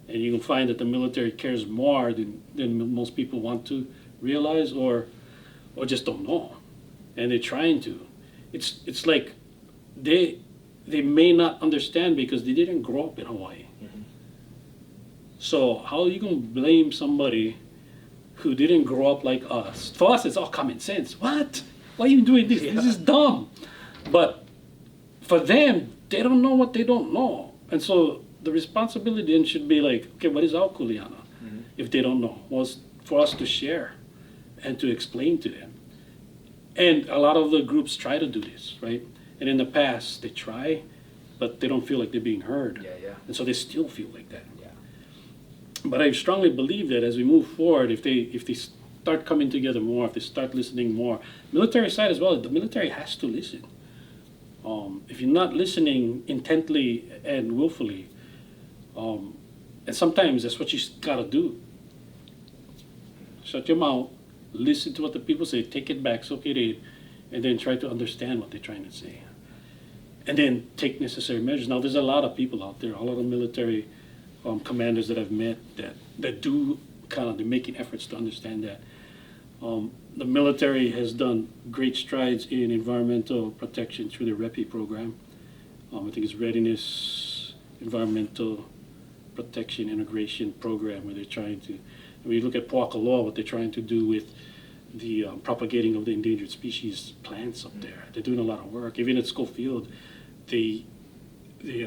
And you can find that the military cares more than most people want to realize or just don't know. And they're trying to. It's like they may not understand because they didn't grow up in Hawaii. Mm-hmm. So how are you going to blame somebody who didn't grow up like us? For us, it's all common sense. What? Why are you doing this? Yeah. This is dumb. But for them, they don't know what they don't know. And so the responsibility then should be like, okay, what is our Kuleana? Mm-hmm. If they don't know, was for us to share and to explain to them. And a lot of the groups try to do this, right? And in the past, they try, but they don't feel like they're being heard. Yeah. And so they still feel like that. Yeah. But I strongly believe that as we move forward, if they start coming together more, if they start listening more, military side as well, the military has to listen. If you're not listening intently and willfully, and sometimes that's what you gotta do. Shut your mouth, listen to what the people say, take it back, soak it in, and then try to understand what they're trying to say. And then take necessary measures. Now, there's a lot of people out there, a lot of military commanders that I've met that do they're making efforts to understand that. The military has done great strides in environmental protection through the REPI program. I think it's Readiness Environmental Protection Integration Program, where they're trying to, when you look at Puakaloa, what they're trying to do with the propagating of the endangered species plants up there. They're doing a lot of work. Even at Schofield, they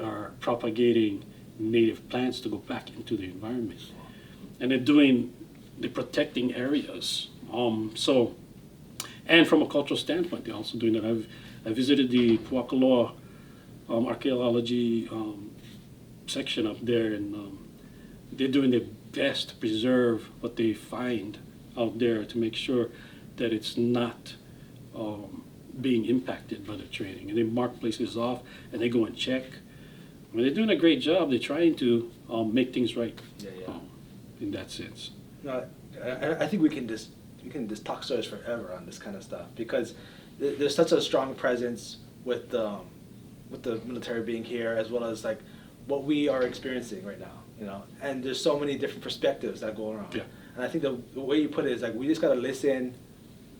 are propagating native plants to go back into the environment. And they're protecting areas. And from a cultural standpoint, they're also doing that. I visited the Puakaloa archaeology section up there, and they're doing their best to preserve what they find out there to make sure that it's not being impacted by the training, and they mark places off, and they go and check. I mean, they're doing a great job. They're trying to make things right. In that sense. No, I think we can just talk stories forever on this kind of stuff because there's such a strong presence with the military being here, as well as like what we are experiencing right now, you know. And there's so many different perspectives that go around. Yeah. And I think the way you put it is like we just gotta listen,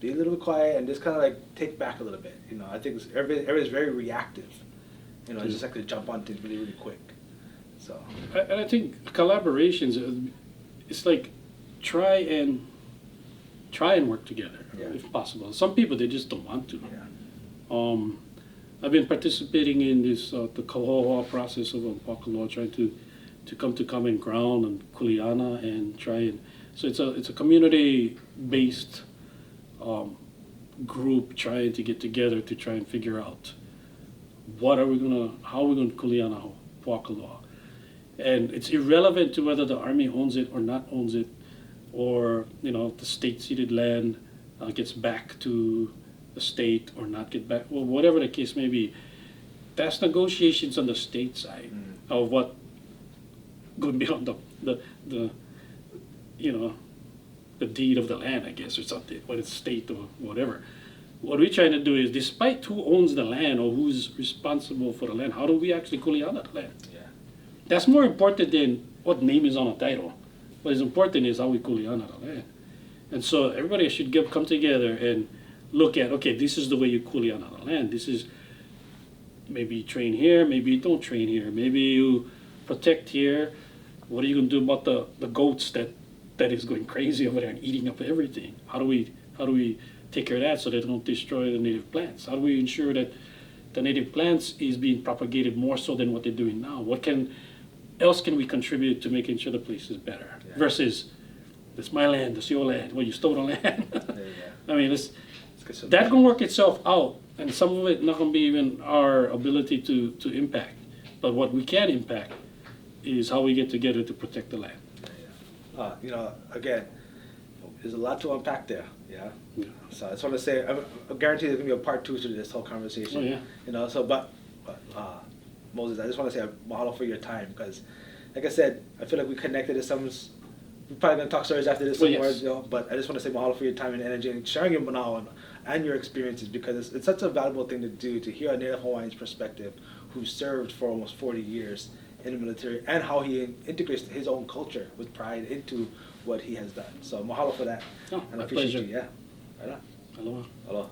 be a little bit quiet, and just kind of like take back a little bit. You know, I think everybody's very reactive. You know, it's just like to jump on things really, really quick. So. And I think collaborations, it's like try and work together if possible. Some people they just don't want to. Yeah. I've been participating in this the Kaoiwi process of Mākaha, trying to come to common ground and Kuleana and try and so it's a community based group trying to get together to try and figure out how are we gonna Kuleana Mākaha. And it's irrelevant to whether the Army owns it or not owns it, or you know the state-ceded land gets back to the state or not get back. Well, whatever the case may be, that's negotiations on the state side of what going beyond the you know the deed of the land, I guess, or something, whether it's state or whatever. What we're trying to do is, despite who owns the land or who's responsible for the land, how do we actually Kuleana the land? Yeah. That's more important than what name is on a title. What is important is how we Kuleana the land. And so everybody should come together and look at, okay, this is the way you Kuleana the land. This is, maybe you train here, maybe you don't train here. Maybe you protect here. What are you going to do about the goats that is going crazy over there and eating up everything? How do we take care of that so they don't destroy the native plants? How do we ensure that the native plants is being propagated more so than what they're doing now? What else can we contribute to making sure the place is better? Yeah. Versus, this my land, this your land. Well, you stole the land. I mean, that gonna work itself out, and some of it not gonna be even our ability to impact. But what we can impact is how we get together to protect the land. You know, again, there's a lot to unpack there. Yeah. So I just want to say, I guarantee there's gonna be a part 2 to this whole conversation. Oh, yeah. You know, so but Moses, I just want to say mahalo for your time because, like I said, I feel like we connected to some. We're probably gonna talk stories after this somewhere, yes. You know. But I just want to say mahalo for your time and energy and sharing your manao and your experiences because it's such a valuable thing to do to hear a Native Hawaiian's perspective who served for almost 40 years in the military and how he integrates his own culture with pride into what he has done. So mahalo for that. Oh, and my I appreciate pleasure. you. Yeah. Right on. Aloha. Aloha.